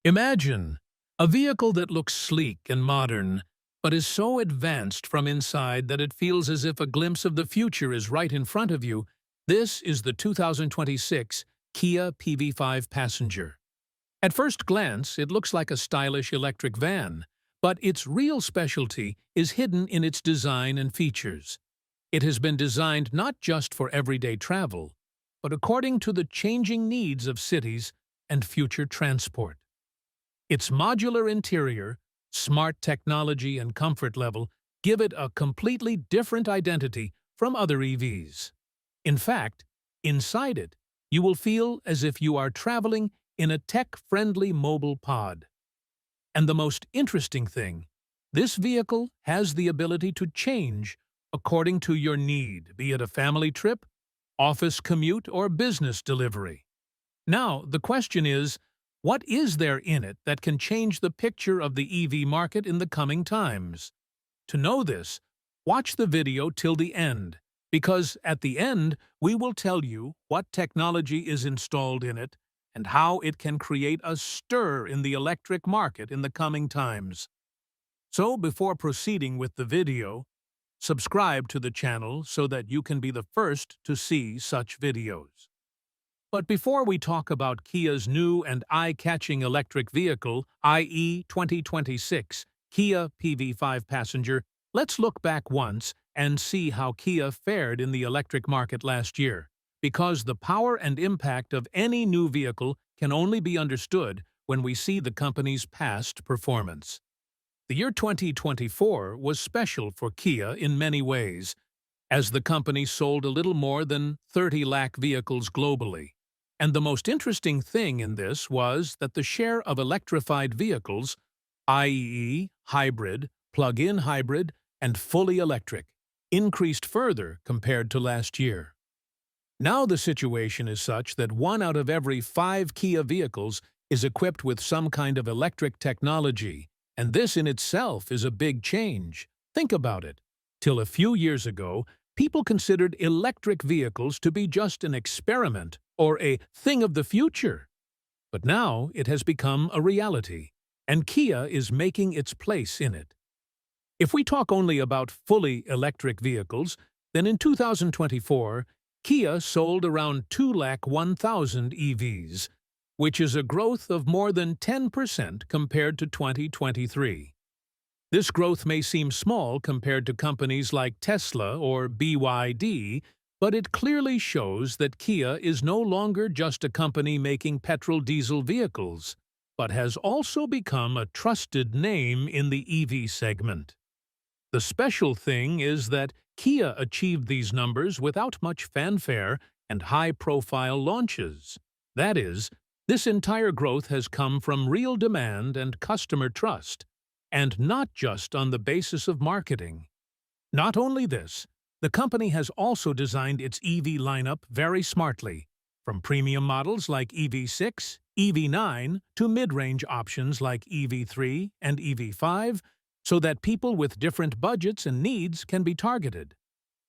Imagine a vehicle that looks sleek and modern, but is so advanced from inside that it feels as if a glimpse of the future is right in front of you. This is the 2026 Kia PV5 Passenger. At first glance, it looks like a stylish electric van, but its real specialty is hidden in its design and features. It has been designed not just for everyday travel, but according to the changing needs of cities and future transport. Its modular interior, smart technology, and comfort level give it a completely different identity from other EVs. In fact, inside it, you will feel as if you are traveling in a tech-friendly mobile pod. And the most interesting thing, this vehicle has the ability to change according to your need, be it a family trip, office commute, or business delivery. Now, the question is, what is there in it that can change the picture of the EV market in the coming times? To know this, watch the video till the end, because at the end we will tell you what technology is installed in it and how it can create a stir in the electric market in the coming times. So before proceeding with the video, subscribe to the channel so that you can be the first to see such videos. But before we talk about Kia's new and eye-catching electric vehicle, i.e. 2026 Kia PV5 Passenger, let's look back once and see how Kia fared in the electric market last year, because the power and impact of any new vehicle can only be understood when we see the company's past performance. The year 2024 was special for Kia in many ways, as the company sold a little more than 30 lakh vehicles globally. And the most interesting thing in this was that the share of electrified vehicles, i.e. hybrid, plug-in hybrid, and fully electric, increased further compared to last year. Now the situation is such that 1 out of every 5 Kia vehicles is equipped with some kind of electric technology, and this in itself is a big change. Think about it. Till a few years ago, people considered electric vehicles to be just an experiment or a thing of the future. But now it has become a reality, and Kia is making its place in it. If we talk only about fully electric vehicles, then in 2024, Kia sold around 201,000 EVs, which is a growth of more than 10% compared to 2023. This growth may seem small compared to companies like Tesla or BYD, but it clearly shows that Kia is no longer just a company making petrol-diesel vehicles, but has also become a trusted name in the EV segment. The special thing is that Kia achieved these numbers without much fanfare and high-profile launches. That is, this entire growth has come from real demand and customer trust, and not just on the basis of marketing. Not only this, the company has also designed its EV lineup very smartly, from premium models like EV6, EV9 to mid-range options like EV3 and EV5, so that people with different budgets and needs can be targeted.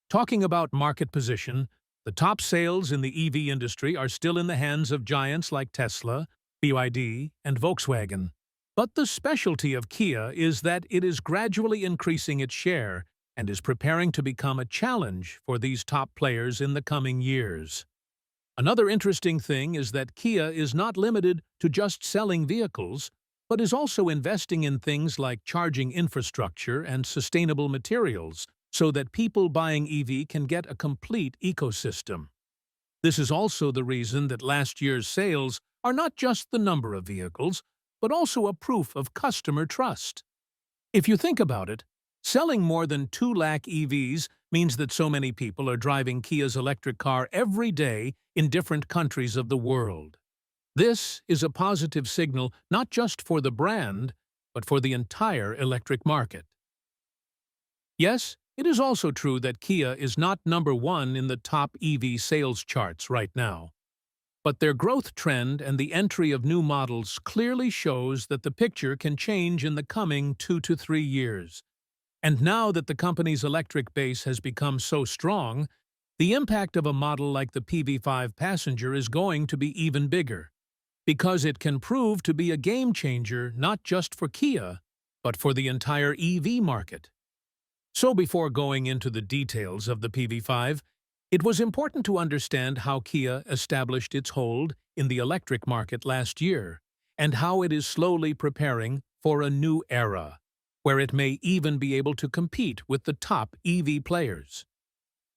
Talking about market position, the top sales in the EV industry are still in the hands of giants like Tesla, BYD, and Volkswagen. But the specialty of Kia is that it is gradually increasing its share and is preparing to become a challenge for these top players in the coming years. Another interesting thing is that Kia is not limited to just selling vehicles, but is also investing in things like charging infrastructure and sustainable materials so that people buying EV can get a complete ecosystem. This is also the reason that last year's sales are not just the number of vehicles, but also a proof of customer trust. If you think about it, selling more than 2 lakh EVs means that so many people are driving Kia's electric car every day in different countries of the world. This is a positive signal not just for the brand, but for the entire electric market. Yes, it is also true that Kia is not number 1 in the top EV sales charts right now. But their growth trend and the entry of new models clearly shows that the picture can change in the coming 2 to 3 years. And now that the company's electric base has become so strong, the impact of a model like the PV5 Passenger is going to be even bigger. because it can prove to be a game changer not just for Kia, but for the entire EV market. So before going into the details of the PV5, it was important to understand how Kia established its hold in the electric market last year, and how it is slowly preparing for a new era, where it may even be able to compete with the top EV players.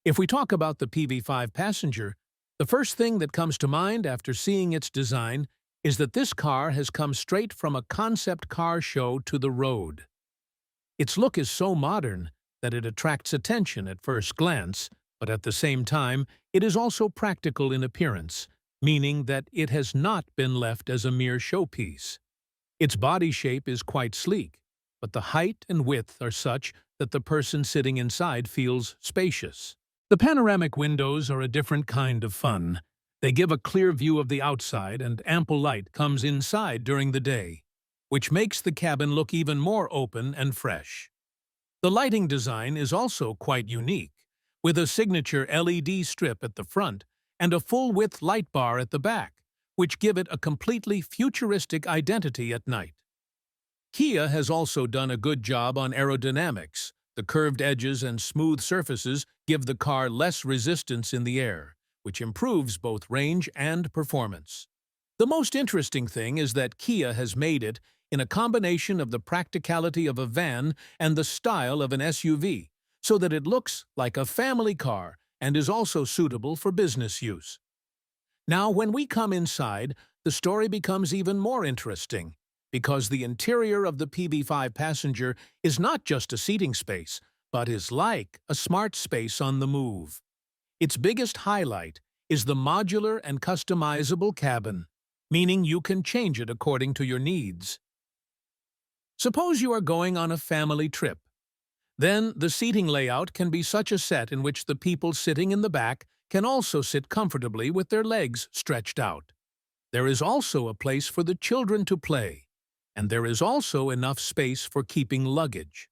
If we talk about the PV5 Passenger, the first thing that comes to mind after seeing its design is that this car has come straight from a concept car show to the road. Its look is so modern that it attracts attention at first glance, but at the same time, it is also practical in appearance, meaning that it has not been left as a mere showpiece. Its body shape is quite sleek, but the height and width are such that the person sitting inside feels spacious. The panoramic windows are a different kind of fun. They give a clear view of the outside, and ample light comes inside during the day, which makes the cabin look even more open and fresh. The lighting design is also quite unique, with a signature LED strip at the front and a full-width light bar at the back, which give it a completely futuristic identity at night. Kia has also done a good job on aerodynamics. The curved edges and smooth surfaces give the car less resistance in the air, which improves both range and performance. The most interesting thing is that Kia has made it in a combination of the practicality of a van and the style of an SUV, so that it looks like a family car and is also suitable for business use. Now, when we come inside, the story becomes even more interesting, because the interior of the PV5 Passenger is not just a seating space, but is like a smart space on the move. Its biggest highlight is the modular and customizable cabin, meaning you can change it according to your needs. Suppose you are going on a family trip. Then the seating layout can be such a set in which the people sitting in the back can also sit comfortably with their legs stretched out. There is also a place for the children to play, and there is also enough space for keeping luggage.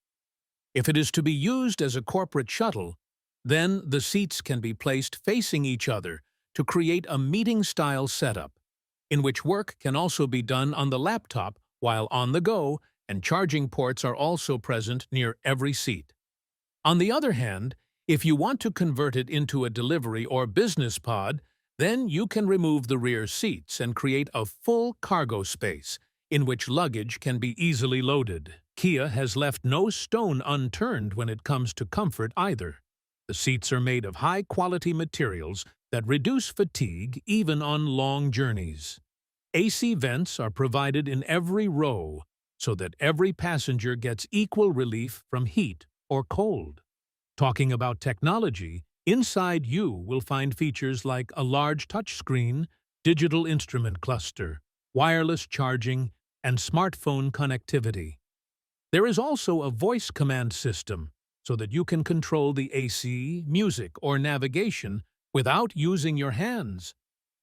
If it is to be used as a corporate shuttle, then the seats can be placed facing each other to create a meeting-style setup, in which work can also be done on the laptop while on the go, and charging ports are also present near every seat. On the other hand, if you want to convert it into a delivery or business pod, then you can remove the rear seats and create a full cargo space, in which luggage can be easily loaded. Kia has left no stone unturned when it comes to comfort either. The seats are made of high-quality materials that reduce fatigue even on long journeys. AC vents are provided in every row so that every passenger gets equal relief from heat or cold. Talking about technology, inside you will find features like a large touchscreen, digital instrument cluster, wireless charging, and smartphone connectivity. There is also a voice command system, so that you can control the AC, music, or navigation without using your hands.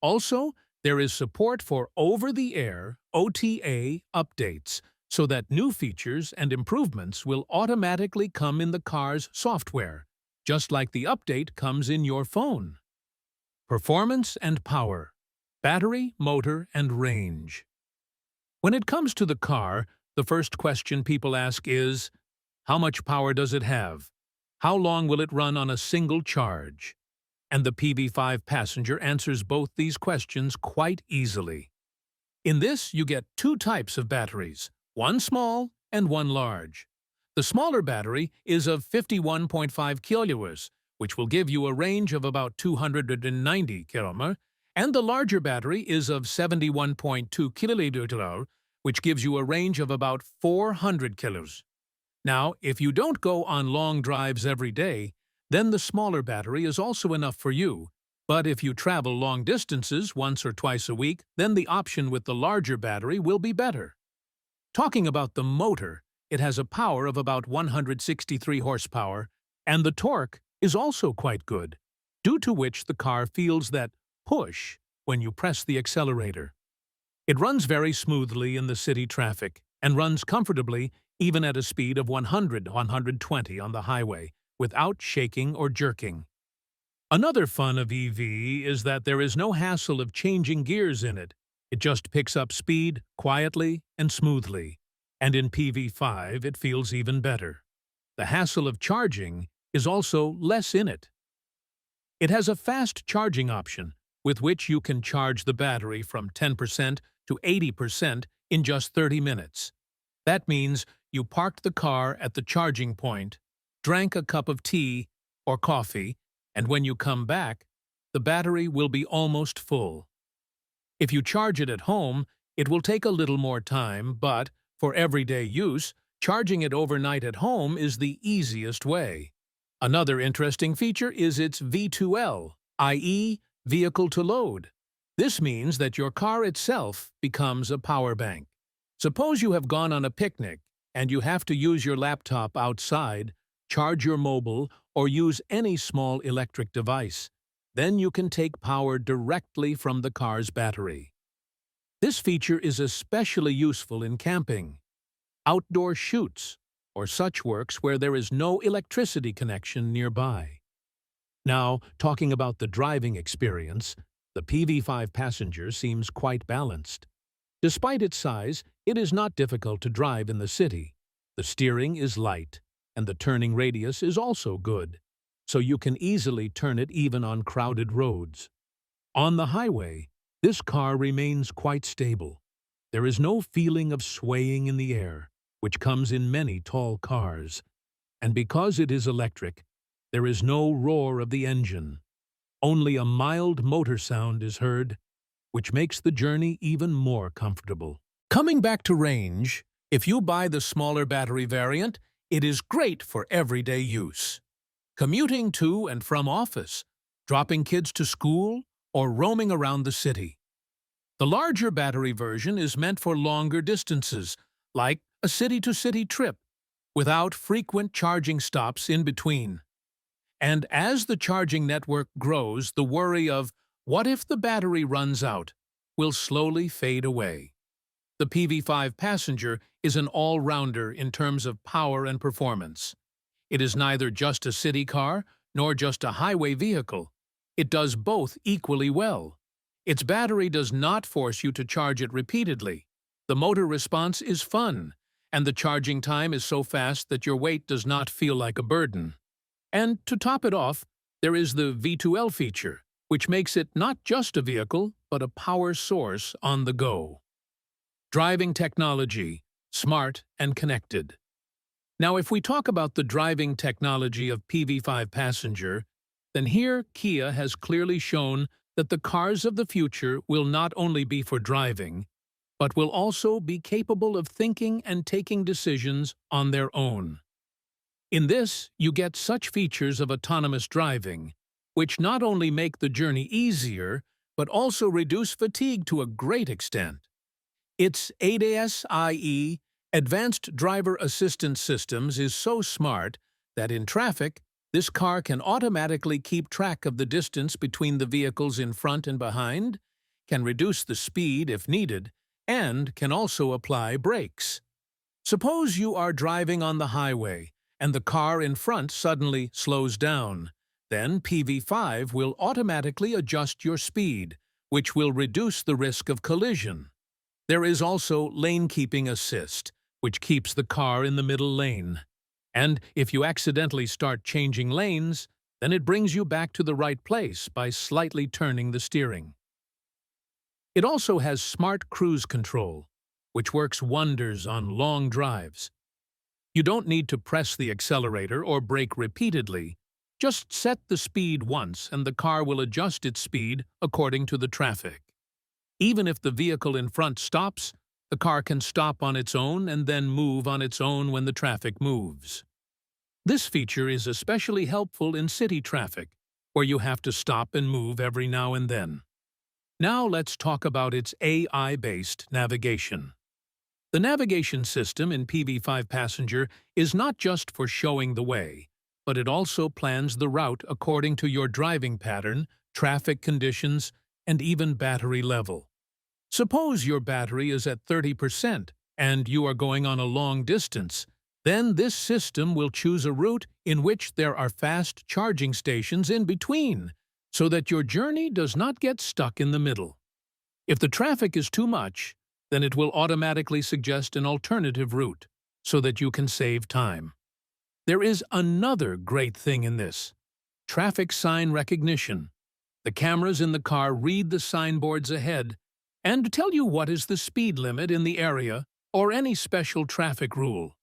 Also, there is support for over-the-air OTA updates, so that new features and improvements will automatically come in the car's software, just like the update comes in your phone. Performance and power, battery, motor, and range. When it comes to the car, the first question people ask is, how much power does it have? How long will it run on a single charge? And the PV5 Passenger answers both these questions quite easily. In this, you get two types of batteries, one small and one large. The smaller battery is of 51.5 kilowatts, which will give you a range of about 290 km, and the larger battery is of 71.2 kilowatts, which gives you a range of about 400 kilos. Now, if you don't go on long drives every day, then the smaller battery is also enough for you. But if you travel long distances once or twice a week, then the option with the larger battery will be better. Talking about the motor, it has a power of about 163 horsepower, and the torque is also quite good, due to which the car feels that push when you press the accelerator. It runs very smoothly in the city traffic and runs comfortably even at a speed of 100–120 on the highway, without shaking or jerking. Another fun of EV is that there is no hassle of changing gears in it. It just picks up speed quietly and smoothly, and in PV5 it feels even better. The hassle of charging is also less in it. It has a fast charging option with which you can charge the battery from 10% to 80% in just 30 minutes. That means you parked the car at the charging point, drank a cup of tea or coffee, and when you come back, the battery will be almost full. If you charge it at home, it will take a little more time, but for everyday use, charging it overnight at home is the easiest way. Another interesting feature is its V2L, i.e., vehicle to load. This means that your car itself becomes a power bank. Suppose you have gone on a picnic and you have to use your laptop outside, charge your mobile, or use any small electric device. Then you can take power directly from the car's battery. This feature is especially useful in camping, outdoor shoots, or such works where there is no electricity connection nearby. Now, talking about the driving experience, the PV5 Passenger seems quite balanced. Despite its size, it is not difficult to drive in the city. The steering is light, and the turning radius is also good, so you can easily turn it even on crowded roads. On the highway, this car remains quite stable. There is no feeling of swaying in the air, which comes in many tall cars. And because it is electric, there is no roar of the engine. Only a mild motor sound is heard, which makes the journey even more comfortable. Coming back to range, if you buy the smaller battery variant, it is great for everyday use. Commuting to and from office, dropping kids to school, or roaming around the city. The larger battery version is meant for longer distances, like a city-to-city trip, without frequent charging stops in between. And as the charging network grows, the worry of, what if the battery runs out, will slowly fade away. The PV5 Passenger is an all-rounder in terms of power and performance. It is neither just a city car, nor just a highway vehicle. It does both equally well. Its battery does not force you to charge it repeatedly. The motor response is fun, and the charging time is so fast that your weight does not feel like a burden. And to top it off, there is the V2L feature, which makes it not just a vehicle, but a power source on the go. Driving technology, smart and connected. Now, if we talk about the driving technology of PV5 Passenger, then here Kia has clearly shown that the cars of the future will not only be for driving, but will also be capable of thinking and taking decisions on their own. In this, you get such features of autonomous driving, which not only make the journey easier, but also reduce fatigue to a great extent. Its ADAS, i.e., Advanced Driver Assistance Systems, is so smart that in traffic, this car can automatically keep track of the distance between the vehicles in front and behind, can reduce the speed if needed, and can also apply brakes. Suppose you are driving on the highway and the car in front suddenly slows down. Then PV5 will automatically adjust your speed, which will reduce the risk of collision. There is also lane keeping assist, which keeps the car in the middle lane. And if you accidentally start changing lanes, then it brings you back to the right place by slightly turning the steering. It also has smart cruise control, which works wonders on long drives. You don't need to press the accelerator or brake repeatedly. Just set the speed once and the car will adjust its speed according to the traffic. Even if the vehicle in front stops, the car can stop on its own and then move on its own when the traffic moves. This feature is especially helpful in city traffic, where you have to stop and move every now and then. Now let's talk about its AI-based navigation. The navigation system in PV5 Passenger is not just for showing the way, but it also plans the route according to your driving pattern, traffic conditions, and even battery level. Suppose your battery is at 30% and you are going on a long distance, then this system will choose a route in which there are fast charging stations in between, so that your journey does not get stuck in the middle. If the traffic is too much, then it will automatically suggest an alternative route so that you can save time. There is another great thing in this: traffic sign recognition. The cameras in the car read the signboards ahead and tell you what is the speed limit in the area or any special traffic rule.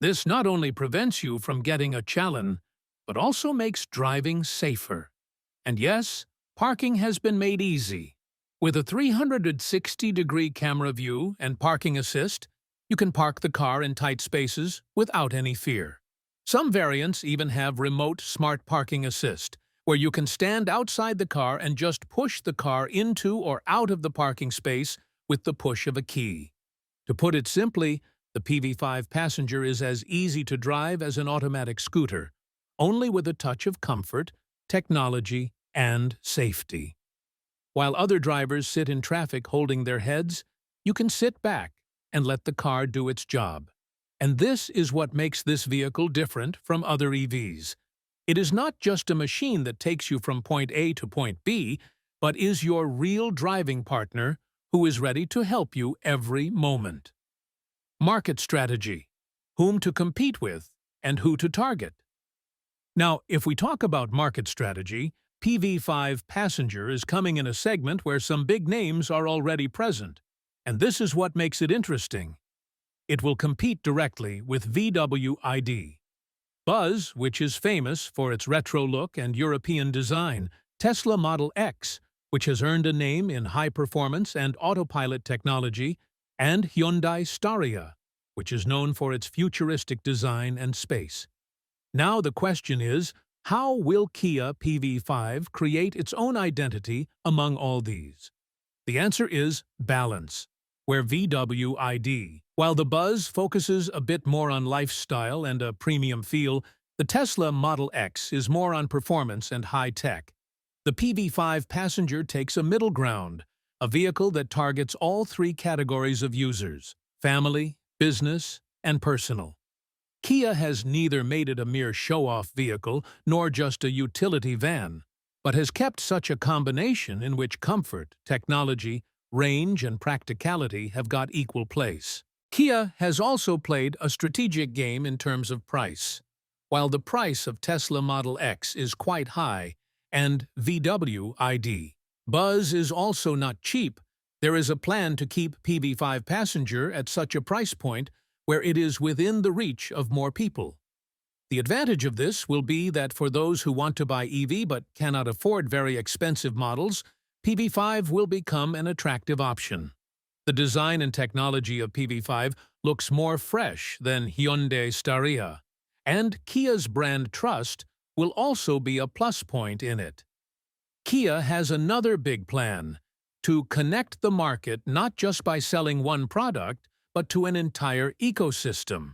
This not only prevents you from getting a challan, but also makes driving safer. And yes, parking has been made easy. With a 360-degree camera view and parking assist, you can park the car in tight spaces without any fear. Some variants even have remote smart parking assist, where you can stand outside the car and just push the car into or out of the parking space with the push of a key. To put it simply, the PV5 Passenger is as easy to drive as an automatic scooter, only with a touch of comfort, technology, and safety. While other drivers sit in traffic holding their heads, you can sit back and let the car do its job. And this is what makes this vehicle different from other EVs. It is not just a machine that takes you from point A to point B, but is your real driving partner who is ready to help you every moment. Market strategy: whom to compete with and who to target. Now, if we talk about market strategy, PV5 Passenger is coming in a segment where some big names are already present, and this is what makes it interesting. It will compete directly with VW ID. Buzz, which is famous for its retro look and European design, Tesla Model X, which has earned a name in high-performance and autopilot technology, and Hyundai Staria, which is known for its futuristic design and space. Now the question is, how will Kia PV5 create its own identity among all these? The answer is balance, where VW ID. While the Buzz focuses a bit more on lifestyle and a premium feel, the Tesla Model X is more on performance and high-tech. The PV5 Passenger takes a middle ground, a vehicle that targets all three categories of users: family, business, and personal. Kia has neither made it a mere show-off vehicle nor just a utility van, but has kept such a combination in which comfort, technology, range, and practicality have got equal place. Kia has also played a strategic game in terms of price. While the price of Tesla Model X is quite high, and VW ID. Buzz is also not cheap, there is a plan to keep PV5 Passenger at such a price point where it is within the reach of more people. The advantage of this will be that for those who want to buy EV but cannot afford very expensive models, PV5 will become an attractive option. The design and technology of PV5 looks more fresh than Hyundai Staria, and Kia's brand trust will also be a plus point in it. Kia has another big plan: to connect the market not just by selling one product, but to an entire ecosystem.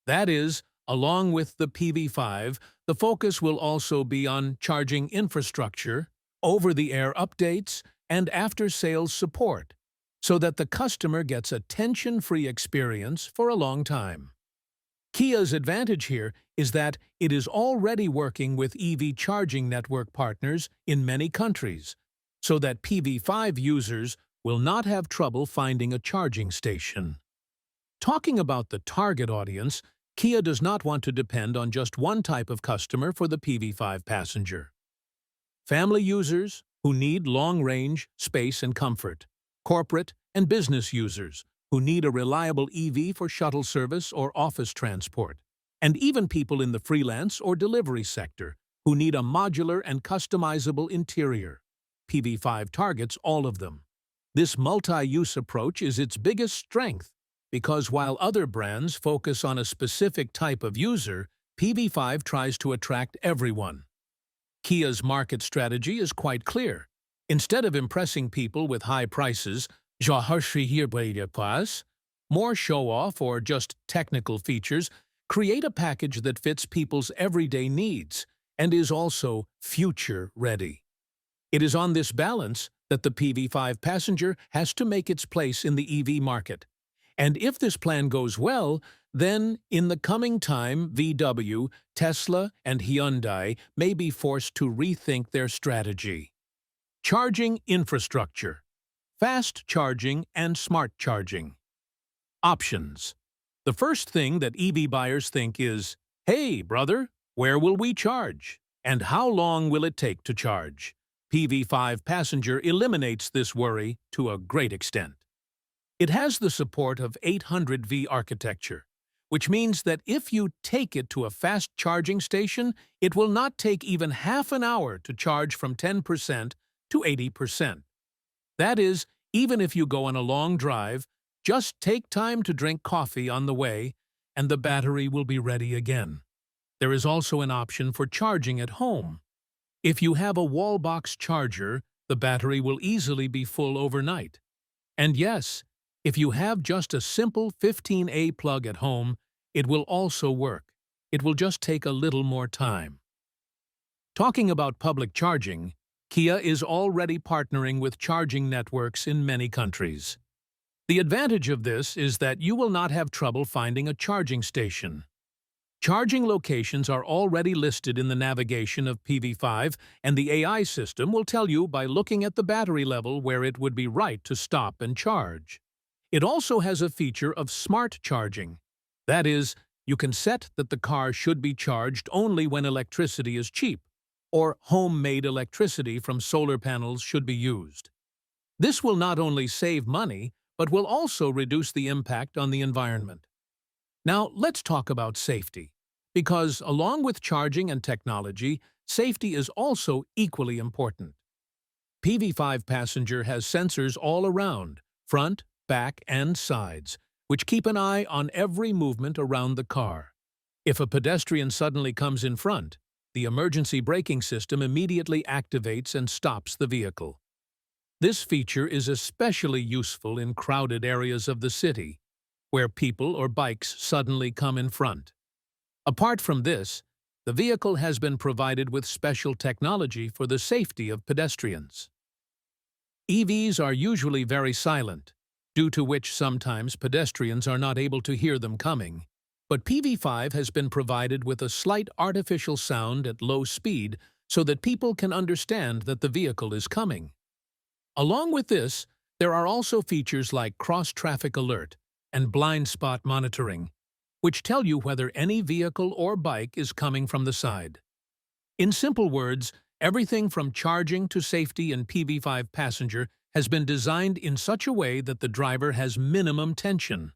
That is, along with the PV5, the focus will also be on charging infrastructure, over-the-air updates, and after-sales support, so that the customer gets a tension-free experience for a long time. Kia's advantage here is that it is already working with EV charging network partners in many countries, so that PV5 users will not have trouble finding a charging station. Talking about the target audience, Kia does not want to depend on just one type of customer for the PV5 Passenger. Family users who need long-range, space, and comfort. Corporate and business users who need a reliable EV for shuttle service or office transport. And even people in the freelance or delivery sector who need a modular and customizable interior. PV5 targets all of them. This multi-use approach is its biggest strength, because while other brands focus on a specific type of user, PV5 tries to attract everyone. Kia's market strategy is quite clear. Instead of impressing people with high prices, more show-off or just technical features, create a package that fits people's everyday needs and is also future-ready. It is on this balance that the PV5 Passenger has to make its place in the EV market. And if this plan goes well, then in the coming time, VW, Tesla, and Hyundai may be forced to rethink their strategy. Charging infrastructure. fast charging and smart charging. Options. The first thing that EV buyers think is, "Hey, brother, where will we charge? And how long will it take to charge?" PV5 Passenger eliminates this worry to a great extent. It has the support of 800V architecture, which means that if you take it to a fast charging station, it will not take even half an hour to charge from 10% to 80%. That is, even if you go on a long drive, just take time to drink coffee on the way, and the battery will be ready again. There is also an option for charging at home. If you have a wall box charger, the battery will easily be full overnight. And yes, if you have just a simple 15A plug at home, it will also work. It will just take a little more time. Talking about public charging, Kia is already partnering with charging networks in many countries. The advantage of this is that you will not have trouble finding a charging station. Charging locations are already listed in the navigation of PV5, and the AI system will tell you by looking at the battery level where it would be right to stop and charge. It also has a feature of smart charging. That is, you can set that the car should be charged only when electricity is cheap, or homemade electricity from solar panels should be used. This will not only save money, but will also reduce the impact on the environment. Now, let's talk about safety, because along with charging and technology, safety is also equally important. PV5 Passenger has sensors all around, front, back, and sides, which keep an eye on every movement around the car. If a pedestrian suddenly comes in front, the emergency braking system immediately activates and stops the vehicle. This feature is especially useful in crowded areas of the city, where people or bikes suddenly come in front. Apart from this, the vehicle has been provided with special technology for the safety of pedestrians. EVs are usually very silent, due to which sometimes pedestrians are not able to hear them coming. But PV5 has been provided with a slight artificial sound at low speed so that people can understand that the vehicle is coming. Along with this, there are also features like cross-traffic alert and blind spot monitoring, which tell you whether any vehicle or bike is coming from the side. In simple words, everything from charging to safety in PV5 Passenger has been designed in such a way that the driver has minimum tension.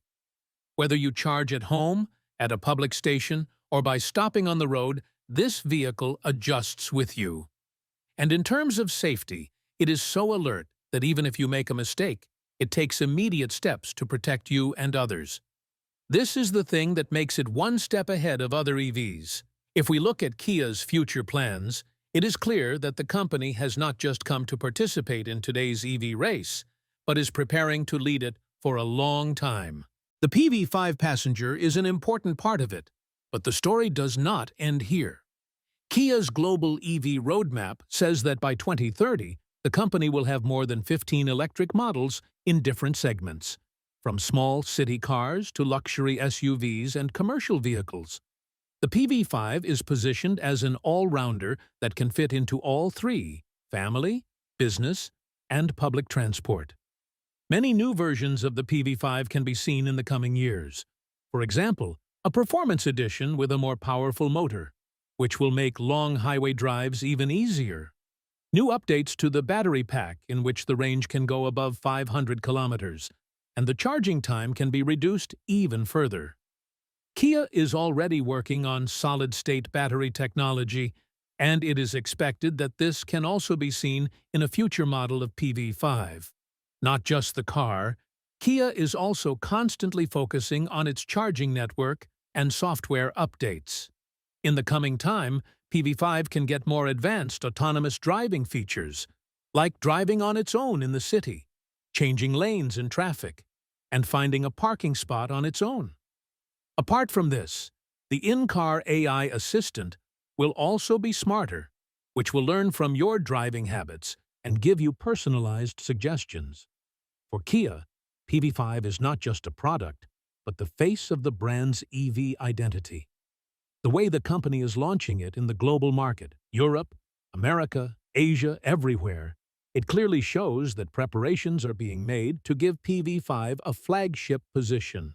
Whether you charge at home, at a public station, or by stopping on the road, this vehicle adjusts with you. And in terms of safety, it is so alert that even if you make a mistake, it takes immediate steps to protect you and others. This is the thing that makes it one step ahead of other EVs. If we look at Kia's future plans, it is clear that the company has not just come to participate in today's EV race, but is preparing to lead it for a long time. The PV5 Passenger is an important part of it, but the story does not end here. Kia's global EV roadmap says that by 2030, the company will have more than 15 electric models in different segments, from small city cars to luxury SUVs and commercial vehicles. The PV5 is positioned as an all-rounder that can fit into all three: family, business, and public transport. Many new versions of the PV5 can be seen in the coming years. For example, a performance edition with a more powerful motor, which will make long highway drives even easier. New updates to the battery pack, in which the range can go above 500 kilometers, and the charging time can be reduced even further. Kia is already working on solid-state battery technology, and it is expected that this can also be seen in a future model of PV5. Not just the car, Kia is also constantly focusing on its charging network and software updates. In the coming time, PV5 can get more advanced autonomous driving features, like driving on its own in the city, changing lanes in traffic, and finding a parking spot on its own. Apart from this, the in-car AI assistant will also be smarter, which will learn from your driving habits and give you personalized suggestions. For Kia, PV5 is not just a product, but the face of the brand's EV identity. The way the company is launching it in the global market, Europe, America, Asia, everywhere, It clearly shows that preparations are being made to give PV5 a flagship position.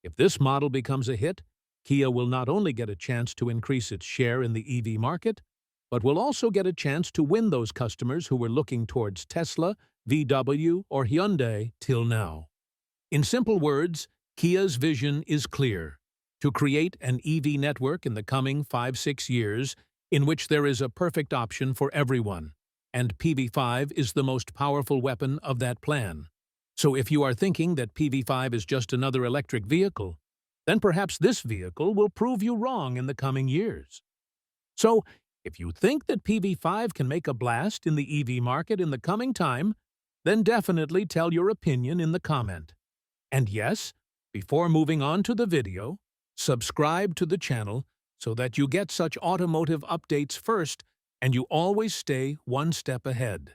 If this model becomes a hit, Kia will not only get a chance to increase its share in the EV market, but will also get a chance to win those customers who were looking towards Tesla, VW, or Hyundai till now. In simple words, Kia's vision is clear: to create an EV network in the coming 5-6 years in which there is a perfect option for everyone, and PV5 is the most powerful weapon of that plan. So if you are thinking that PV5 is just another electric vehicle, then perhaps this vehicle will prove you wrong in the coming years. So, if you think that PV5 can make a blast in the EV market in the coming time, then definitely tell your opinion in the comment. And yes, before moving on to the video, subscribe to the channel so that you get such automotive updates first and you always stay one step ahead.